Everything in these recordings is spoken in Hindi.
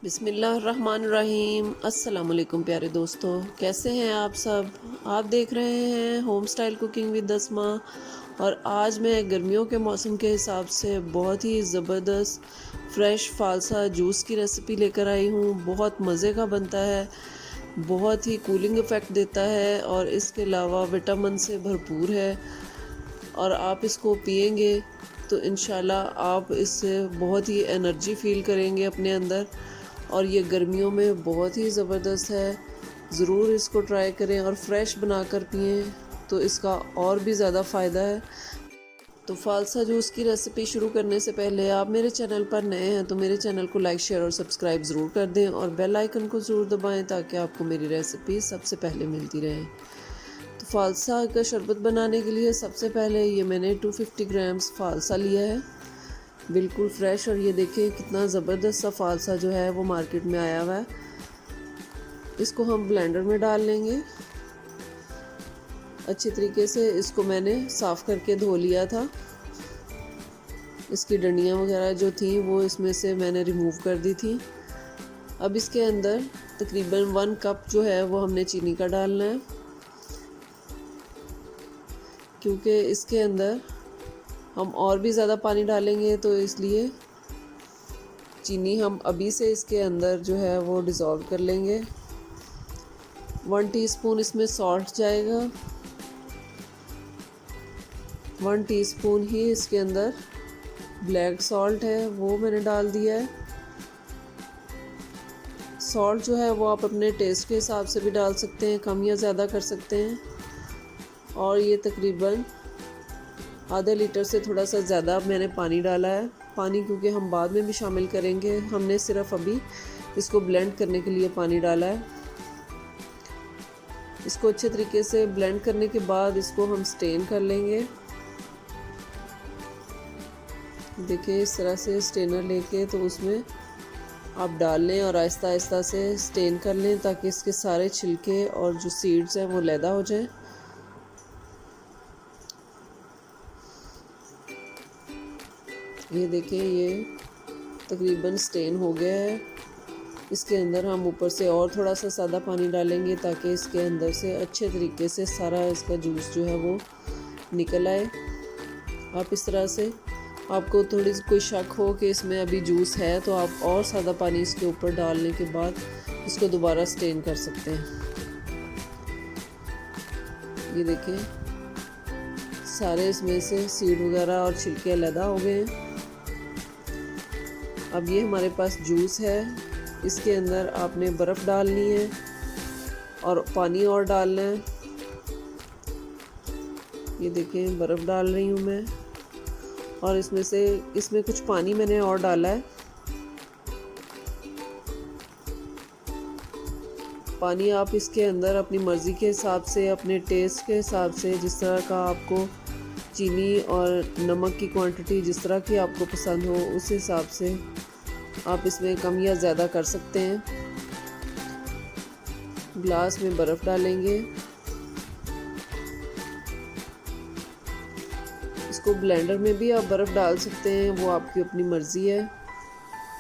बिस्मिल्लाहिर्रहमानिर्रहीम। अस्सलाम वालेकुम प्यारे दोस्तों, कैसे हैं आप सब। आप देख रहे हैं होम स्टाइल कुकिंग विद दसमा। और आज मैं गर्मियों के मौसम के हिसाब से बहुत ही ज़बरदस्त फ्रेश फालसा जूस की रेसिपी लेकर आई हूँ। बहुत मज़े का बनता है, बहुत ही कूलिंग इफ़ेक्ट देता है और इसके अलावा विटामिन से भरपूर है। और आप इसको पिएंगे तो इंशाल्लाह आप इससे बहुत ही एनर्जी फ़ील करेंगे अपने अंदर। और ये गर्मियों में बहुत ही ज़बरदस्त है, ज़रूर इसको ट्राई करें और फ्रेश बनाकर पिएं तो इसका और भी ज़्यादा फ़ायदा है। तो फालसा जूस की रेसिपी शुरू करने से पहले आप मेरे चैनल पर नए हैं तो मेरे चैनल को लाइक शेयर और सब्सक्राइब ज़रूर कर दें और बेल आइकन को ज़रूर दबाएं ताकि आपको मेरी रेसिपी सबसे पहले मिलती रहे। तो फालसा का शरबत बनाने के लिए सबसे पहले ये मैंने 250 ग्राम्स फालसा लिया है, बिल्कुल फ्रेश। और ये देखिए कितना ज़बरदस्त सा फालसा जो है वो मार्केट में आया हुआ है। इसको हम ब्लेंडर में डाल लेंगे अच्छी तरीके से। इसको मैंने साफ़ करके धो लिया था, इसकी डंडियाँ वगैरह जो थी वो इसमें से मैंने रिमूव कर दी थी। अब इसके अंदर तकरीबन 1 कप जो है वो हमने चीनी का डालना है, क्योंकि इसके अंदर हम और भी ज़्यादा पानी डालेंगे तो इसलिए चीनी हम अभी से इसके अंदर जो है वो डिज़ोल्व कर लेंगे। 1 टीस्पून इसमें सॉल्ट जाएगा, 1 टीस्पून ही इसके अंदर ब्लैक सॉल्ट है वो मैंने डाल दिया है। सॉल्ट जो है वो आप अपने टेस्ट के हिसाब से भी डाल सकते हैं, कम या ज़्यादा कर सकते हैं। और ये तकरीबन आधा लीटर से थोड़ा सा ज़्यादा मैंने पानी डाला है। पानी क्योंकि हम बाद में भी शामिल करेंगे, हमने सिर्फ अभी इसको ब्लेंड करने के लिए पानी डाला है। इसको अच्छे तरीके से ब्लेंड करने के बाद इसको हम स्टेन कर लेंगे। देखिए इस तरह से स्टेनर लेके तो उसमें आप डाल लें और आहिस्ता आहिस्ता से स्टेन कर लें ताकि इसके सारे छिलके और जो सीड्स हैं वो लैदा हो जाएं। ये देखिए ये तकरीबन स्टेन हो गया है। इसके अंदर हम ऊपर से और थोड़ा सा सादा पानी डालेंगे ताकि इसके अंदर से अच्छे तरीके से सारा इसका जूस जो है वो निकल आए। आप इस तरह से, आपको थोड़ी कोई शक हो कि इसमें अभी जूस है तो आप और सादा पानी इसके ऊपर डालने के बाद इसको दोबारा स्टेन कर सकते हैं। ये देखिए सारे इसमें से सीड वगैरह और छिलके अलग हो गए हैं। अब ये हमारे पास जूस है, इसके अंदर आपने बर्फ़ डालनी है और पानी और डालना है। ये देखें बर्फ़ डाल रही हूँ मैं और इसमें कुछ पानी मैंने और डाला है। पानी आप इसके अंदर अपनी मर्ज़ी के हिसाब से, अपने टेस्ट के हिसाब से, जिस तरह का आपको चीनी और नमक की क्वांटिटी जिस तरह की आपको पसंद हो उस हिसाब से आप इसमें कम या ज़्यादा कर सकते हैं। ग्लास में बर्फ़ डालेंगे, इसको ब्लेंडर में भी आप बर्फ़ डाल सकते हैं, वो आपकी अपनी मर्ज़ी है,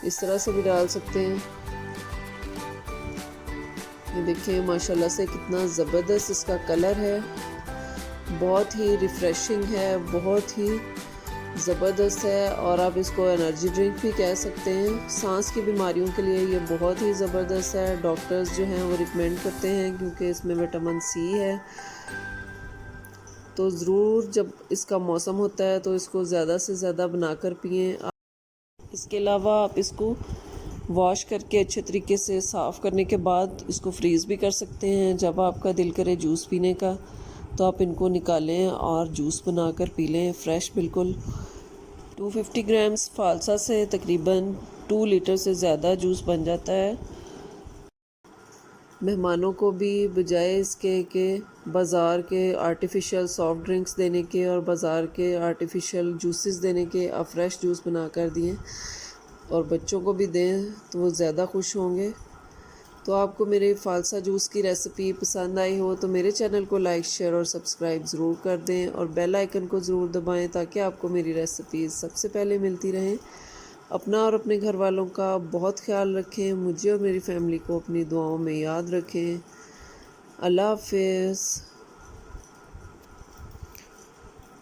इस तरह से भी डाल सकते हैं। ये देखिए माशाल्लाह से कितना ज़बरदस्त इसका कलर है, बहुत ही रिफ़्रेशिंग है, बहुत ही ज़बरदस्त है। और आप इसको एनर्जी ड्रिंक भी कह सकते हैं। सांस की बीमारियों के लिए ये बहुत ही ज़बरदस्त है, डॉक्टर्स जो हैं वो रिकमेंड करते हैं क्योंकि इसमें विटामिन सी है। तो ज़रूर जब इसका मौसम होता है तो इसको ज़्यादा से ज़्यादा बनाकर पिएँ। इसके अलावा आप इसको वॉश करके अच्छे तरीके से साफ़ करने के बाद इसको फ्रीज़ भी कर सकते हैं। जब आपका दिल करे जूस पीने का तो आप इनको निकालें और जूस बनाकर पी लें फ्रेश बिल्कुल। 250 ग्राम्स फालसा से तकरीबन 2 लीटर से ज़्यादा जूस बन जाता है। मेहमानों को भी बजाय इसके कि बाज़ार के आर्टिफिशियल सॉफ़्ट ड्रिंक्स देने के और बाज़ार के आर्टिफिशियल जूसेस देने के आप फ्रेश जूस बना कर दिए और बच्चों को भी दें तो वो ज़्यादा खुश होंगे। तो आपको मेरे फालसा जूस की रेसिपी पसंद आई हो तो मेरे चैनल को लाइक शेयर और सब्सक्राइब ज़रूर कर दें और बेल आइकन को ज़रूर दबाएं ताकि आपको मेरी रेसिपीज़ सबसे पहले मिलती रहें। अपना और अपने घर वालों का बहुत ख्याल रखें। मुझे और मेरी फैमिली को अपनी दुआओं में याद रखें। अल्लाह हाफ़िज़।